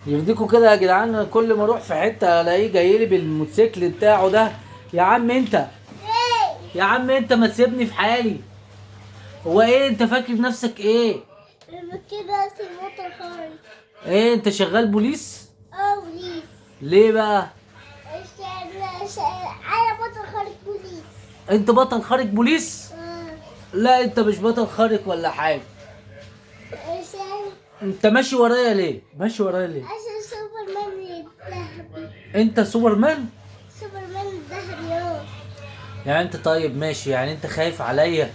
يرضيكوا كده يا جدعان؟ كل ما اروح في حته الاقيه جاي لي بالموتوسيكل بتاعه ده. يا عم انت، يا عم انت ما تسيبني في حالي. هو ايه انت فاكر نفسك ايه؟ كده سيبوت الخارج. ايه انت شغال بوليس؟ بوليس. ليه بقى؟ انا بطل خارج بوليس. انت بطل خارج بوليس؟ لا انت مش بطل خارق ولا حاجه. عشان انت ماشي ورايا ليه؟ ماشي ورايا ليه؟ عشان سوبرمان الذهبي. انت سوبرمان؟ سوبرمان الذهبي. يعني انت طيب ماشي، يعني انت خايف عليا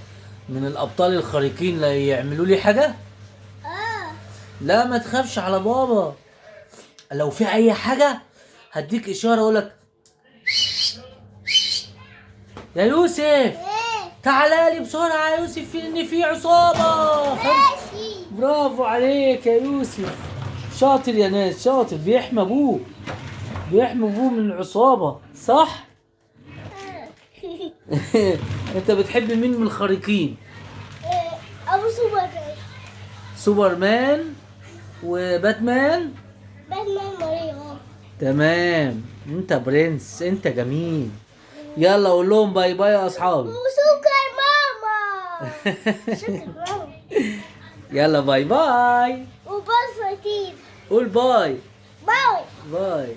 من الابطال الخارقين لا يعملوا لي حاجه؟ اه لا ما تخافش على بابا. لو في اي حاجه هديك اشاره اقولك يا يوسف ايه تعالى لي بسرعه يا يوسف، ان في عصابه. ماشي. برافو عليك يا يوسف، شاطر يا ناس، شاطر. بيحمي ابوه، بيحمي ابوه من العصابه، صح؟ انت بتحب مين من الخارقين؟ ابو سوبرمان. سوبرمان وباتمان. باتمان ماريو. تمام، انت برنس، انت جميل. يلا قول لهم باي باي يا اصحابي. وسكر ماما. سكر ماما. يلا باي باي. وبصرتين. قول باي. باي. باي.